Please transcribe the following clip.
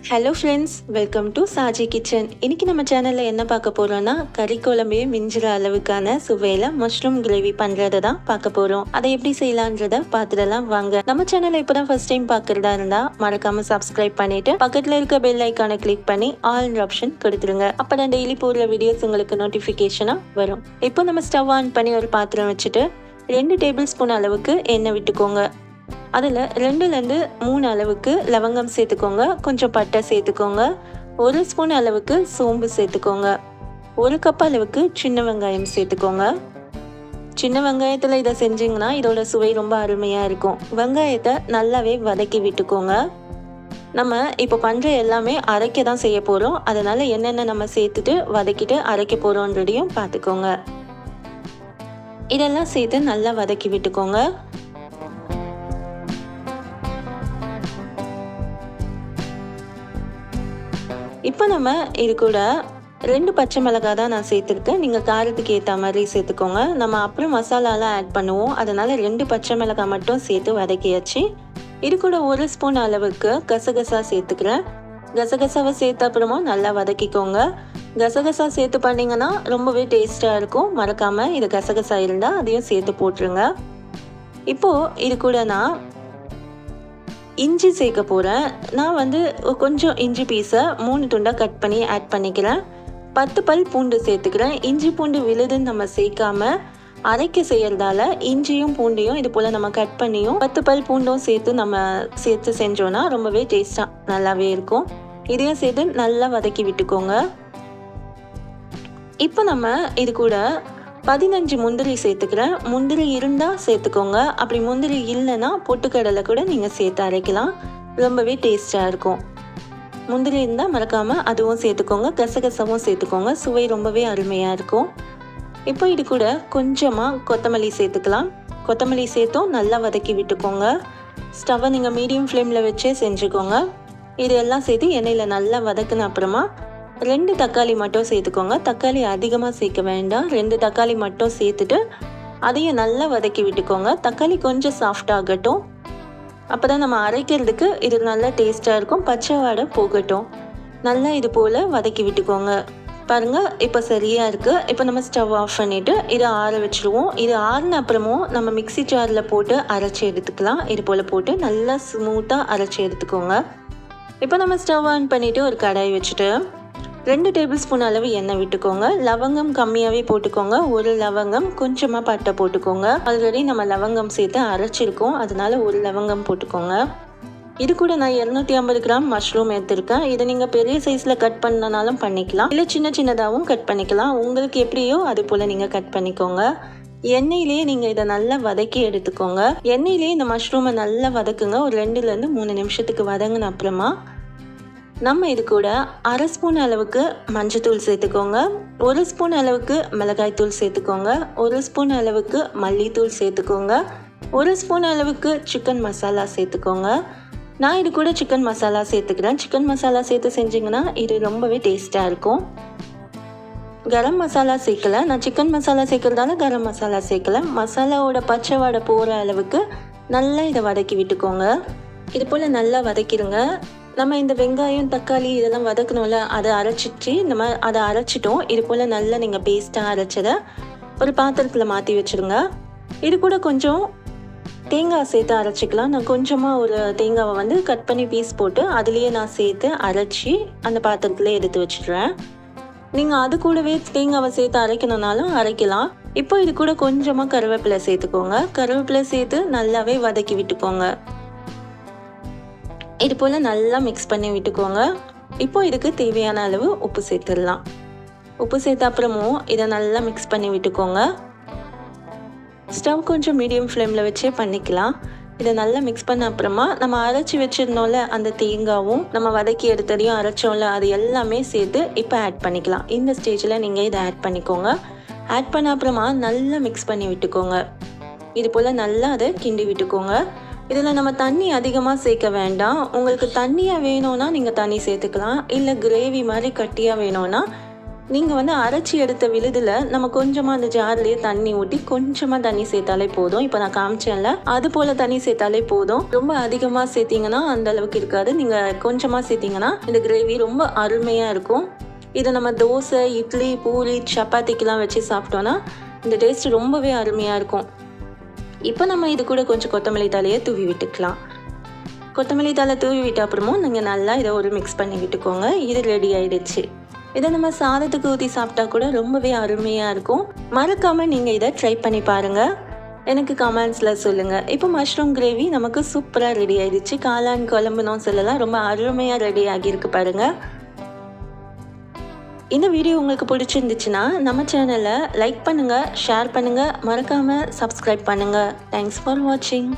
Hello friends, welcome to Saji kitchen. இன்றைக்கி நம்ம சேனலில் என்ன பார்க்க போகிறோன்னா, கறி குழம்பே மிஞ்சுற அளவுக்கான சுவையில் மஷ்ரூம் கிரேவி பண்ணுறதை தான் பார்க்க போகிறோம். அதை எப்படி செய்யலான்றதை பார்த்துடலாம் வாங்க. நம்ம சேனலை இப்போ தான் ஃபர்ஸ்ட் டைம் பார்க்குறதா இருந்தால் மறக்காமல் சப்ஸ்கிரைப் பண்ணிவிட்டு பக்கத்தில் இருக்க பெல் ஐக்கானை கிளிக் பண்ணி ஆல் ஆப்ஷன் கொடுத்துருங்க. அப்போ தான் டெய்லி போடுற வீடியோஸ் உங்களுக்கு நோட்டிஃபிகேஷனாக வரும். இப்போ நம்ம ஸ்டவ் ஆன் பண்ணி ஒரு பாத்திரம் வச்சுட்டு 2 டேபிள் ஸ்பூன் அளவுக்கு எண்ணெய் விட்டுக்கோங்க. அதில் 2லேருந்து 3 அளவுக்கு லவங்கம் சேர்த்துக்கோங்க. கொஞ்சம் பட்டை சேர்த்துக்கோங்க. 1 ஸ்பூன் அளவுக்கு சோம்பு சேர்த்துக்கோங்க. 1 கப் அளவுக்கு சின்ன வெங்காயம் சேர்த்துக்கோங்க. சின்ன வெங்காயத்தில் இதை செஞ்சிங்கன்னா இதோட சுவை ரொம்ப அருமையாக இருக்கும். வெங்காயத்தை நல்லாவே வதக்கி விட்டுக்கோங்க. நம்ம இப்போ பண்ணுற எல்லாமே அரைக்க தான் செய்ய போகிறோம். அதனால் என்னென்ன நம்ம சேர்த்துட்டு வதக்கிட்டு அரைக்க போகிறோன்றதையும் பார்த்துக்கோங்க. இதெல்லாம் சேர்த்து நல்லா வதக்கி விட்டுக்கோங்க. இப்போ நம்ம இது கூட 2 பச்சை மிளகாய் தான் நான் சேர்த்துருக்கேன். நீங்கள் காரத்துக்கு ஏற்ற மாதிரி சேர்த்துக்கோங்க. நம்ம அப்புறம் மசாலாலாம் ஆட் பண்ணுவோம். அதனால் 2 பச்சை மிளகாய் மட்டும் சேர்த்து வதக்கியாச்சு. இது கூட 1 ஸ்பூன் அளவுக்கு கசகசா சேர்த்துக்கிறேன். கசகசாவை சேர்த்த அப்புறமா நல்லா வதக்கிக்கோங்க. கசகசா சேர்த்து பண்ணிங்கன்னா ரொம்பவே டேஸ்ட்டாக இருக்கும். மறக்காமல் இது கசகசா இருந்தால் அதையும் சேர்த்து போட்டுருங்க. இப்போது இது கூட நான் இஞ்சி சேர்க்க போகிறேன். நான் கொஞ்சம் இஞ்சி பீஸை 3 துண்டாக கட் பண்ணி ஆட் பண்ணிக்கிறேன். 10 பல் பூண்டு சேர்த்துக்கிறேன். இஞ்சி பூண்டு விழுதுன்னு நம்ம சேர்க்காம அரைக்க செய்கிறதால இஞ்சியும் பூண்டையும் இது போல் நம்ம கட் பண்ணியும் 10 பல் பூண்டும் சேர்த்து செஞ்சோன்னா ரொம்பவே டேஸ்ட்டாக நல்லாவே இருக்கும். இதையும் சேர்த்து நல்லா வதக்கி விட்டுக்கோங்க. இப்போ நம்ம இது கூட 15 முந்திரி சேர்த்துக்கிறேன். முந்திரி இருந்தால் சேர்த்துக்கோங்க. அப்படி முந்திரி இல்லைன்னா பொட்டுக்கடலை கூட நீங்கள் சேர்த்து அரைக்கலாம். ரொம்பவே டேஸ்ட்டாக இருக்கும். முந்திரி இருந்தால் மறக்காமல் அதுவும் சேர்த்துக்கோங்க. கசகசாவும் சேர்த்துக்கோங்க. சுவை ரொம்பவே அருமையாக இருக்கும். இப்போ இது கூட கொஞ்சமாக கொத்தமல்லி சேர்த்துக்கலாம். கொத்தமல்லி சேர்த்தும் நல்லா வதக்கி விட்டுக்கோங்க. ஸ்டவ்வை நீங்கள் மீடியம் ஃப்ளேமில் வச்சே செஞ்சுக்கோங்க. இது எல்லாம் சேர்த்து எண்ணெயில் நல்லா வதக்குன அப்புறமா 2 தக்காளி மட்டும் சேர்த்துக்கோங்க. தக்காளி அதிகமாக சேர்க்க வேண்டாம். 2 தக்காளி மட்டும் சேர்த்துட்டு அதையும் நல்லா வதக்கி விட்டுக்கோங்க. தக்காளி கொஞ்சம் சாஃப்டாகட்டும். அப்போ தான் நம்ம அரைக்கிறதுக்கு இது நல்லா டேஸ்ட்டாக இருக்கும். பச்சை வாடை போகட்டும். நல்லா இது போல் வதக்கி விட்டுக்கோங்க. பாருங்கள், இப்போ சரியாக இருக்குது. இப்போ நம்ம ஸ்டவ் ஆஃப் பண்ணிவிட்டு இதை ஆற வச்சுருவோம். இது ஆறின அப்புறமும் நம்ம மிக்ஸி ஜாரில் போட்டு அரைச்சி எடுத்துக்கலாம். இது போல் போட்டு நல்லா ஸ்மூத்தாக அரைச்சி எடுத்துக்கோங்க. இப்போ நம்ம ஸ்டவ் ஆன் பண்ணிவிட்டு ஒரு கடாய் வச்சுட்டு 2 டேபிள் ஸ்பூன் அளவு எண்ணெய் விட்டுக்கோங்க. லவங்கம் கம்மியாகவே போட்டுக்கோங்க. 1 லவங்கம், கொஞ்சமாக பட்டை போட்டுக்கோங்க. ஆல்ரெடி நம்ம லவங்கம் சேர்த்து அரைச்சிருக்கோம். அதனால 1 லவங்கம் போட்டுக்கோங்க. இது கூட நான் 250 கிராம் மஷ்ரூம் எடுத்திருக்கேன். இதை நீங்கள் பெரிய சைஸில் கட் பண்ணனாலும் பண்ணிக்கலாம், இல்லை சின்ன சின்னதாகவும் கட் பண்ணிக்கலாம். உங்களுக்கு எப்படியோ அது போல் நீங்கள் கட் பண்ணிக்கோங்க. எண்ணெயிலேயே நீங்கள் இதை நல்லா வதக்கி எடுத்துக்கோங்க. எண்ணெயிலேயே இந்த மஷ்ரூமை நல்லா வதக்குங்க. ஒரு 2லேருந்து 3 நிமிஷத்துக்கு வதங்கின அப்புறமா நம்ம இது கூட 1/2 ஸ்பூன் அளவுக்கு மஞ்சத்தூள் சேர்த்துக்கோங்க. 1 ஸ்பூன் அளவுக்கு மிளகாய்த்தூள் சேர்த்துக்கோங்க. 1 ஸ்பூன் அளவுக்கு மல்லித்தூள் சேர்த்துக்கோங்க. 1 ஸ்பூன் அளவுக்கு சிக்கன் மசாலா சேர்த்துக்கோங்க. நான் இது கூட சிக்கன் மசாலா சேர்த்துக்கிறேன். சிக்கன் மசாலா சேர்த்து செஞ்சிங்கன்னா இது ரொம்பவே டேஸ்ட்டாக இருக்கும். கரம் மசாலா சேர்க்கலை. நான் சிக்கன் மசாலா சேர்க்கறதால கரம் மசாலா சேர்க்கலை. மசாலாவோட பச்சை வாடை போகிற அளவுக்கு நல்லா இதை வதக்கி விட்டுக்கோங்க. இது போல் நல்லா வதக்கிடுங்க. நம்ம இந்த வெங்காயம் தக்காளி இதெல்லாம் வதக்கணும்ல, அதை அரைச்சிட்டோம். இது போல் நல்லா நீங்கள் பேஸ்ட்டாக அரைச்சதை ஒரு பாத்திரத்தில் மாற்றி வச்சுருங்க. இது கூட கொஞ்சம் தேங்காய் சேர்த்து அரைச்சிக்கலாம். நான் கொஞ்சமாக ஒரு தேங்காவை கட் பண்ணி பீஸ் போட்டு அதுலேயே நான் சேர்த்து அரைச்சி அந்த பாத்திரத்தில் எடுத்து வச்சிடுறேன். நீங்கள் அது கூடவே தேங்காவை சேர்த்து அரைக்கணுன்னாலும் அரைக்கலாம். இப்போ இது கூட கொஞ்சமாக கருவேப்பிலை சேர்த்துக்கோங்க. கருவேப்பிலை சேர்த்து நல்லாவே வதக்கி விட்டுக்கோங்க. இது போல் நல்லா மிக்ஸ் பண்ணி விட்டுக்கோங்க. இப்போ இதுக்கு தேவையான அளவு உப்பு சேர்த்துடலாம். உப்பு சேர்த்த அப்புறமும் இதை நல்லா மிக்ஸ் பண்ணி விட்டுக்கோங்க. ஸ்டவ் கொஞ்சம் மீடியம் ஃப்ளேமில் வச்சே பண்ணிக்கலாம். இதை நல்லா மிக்ஸ் பண்ண அப்புறமா நம்ம அரைச்சி வச்சிருந்தோம்ல, அந்த தேங்காவும் நம்ம வதக்கி எடுத்ததையும் அரைச்சோம்ல, அது எல்லாமே சேர்த்து இப்போ ஆட் பண்ணிக்கலாம். இந்த ஸ்டேஜில் நீங்கள் இதை ஆட் பண்ணிக்கோங்க. ஆட் பண்ண அப்புறமா நல்லா மிக்ஸ் பண்ணி விட்டுக்கோங்க. இது போல் நல்லா அதை கிண்டி விட்டுக்கோங்க. இதில் நம்ம தண்ணி அதிகமாக சேர்க்க வேண்டாம். உங்களுக்கு தண்ணியாக வேணும்னா நீங்கள் தண்ணி சேர்த்துக்கலாம். இல்லை கிரேவி மாதிரி கட்டியாக வேணும்னா நீங்கள் வந்து அரைச்சி எடுத்த விழுதில் நம்ம கொஞ்சமாக அந்த ஜார்லேயே தண்ணி ஊற்றி கொஞ்சமாக தண்ணி சேர்த்தாலே போதும். இப்போ நான் காமிச்சேன்ல, அது போல் தண்ணி சேர்த்தாலே போதும். ரொம்ப அதிகமாக சேர்த்திங்கன்னா அந்த அளவுக்கு இருக்காது. நீங்கள் கொஞ்சமாக சேர்த்திங்கன்னா இந்த கிரேவி ரொம்ப அருமையாக இருக்கும். இதை நம்ம தோசை, இட்லி, பூரி, சப்பாத்திக்கெலாம் வச்சு சாப்பிட்டோன்னா இந்த டேஸ்ட் ரொம்பவே அருமையாக இருக்கும். இப்போ நம்ம இது கூட கொஞ்சம் கொத்தமல்லி தழையை தூவி விட்டுக்கலாம். கொத்தமல்லி தழை தூவி விட்ட அப்புறமும் நீங்கள் நல்லா இதை ஒரு மிக்ஸ் பண்ணி விட்டுக்கோங்க. இது ரெடி ஆகிடுச்சு. இதை நம்ம சாதத்துக்கு ஊற்றி சாப்பிட்டா கூட ரொம்பவே அருமையாக இருக்கும். மறக்காமல் நீங்கள் இதை ட்ரை பண்ணி பாருங்கள். எனக்கு கமெண்ட்ஸில் சொல்லுங்கள். இப்போ மஷ்ரூம் கிரேவி நமக்கு சூப்பராக ரெடி ஆகிடுச்சு. காளான் குழம்புனும் சொல்லலாம், ரொம்ப அருமையாக ரெடி ஆகியிருக்கு பாருங்கள். இந்த வீடியோ உங்களுக்கு பிடிச்சிருந்துச்சுன்னா நம்ம சேனலை லைக் பண்ணுங்கள், ஷேர் பண்ணுங்கள், மறக்காமல் சப்ஸ்கிரைப் பண்ணுங்கள். தேங்க்ஸ் ஃபார் வாட்சிங்.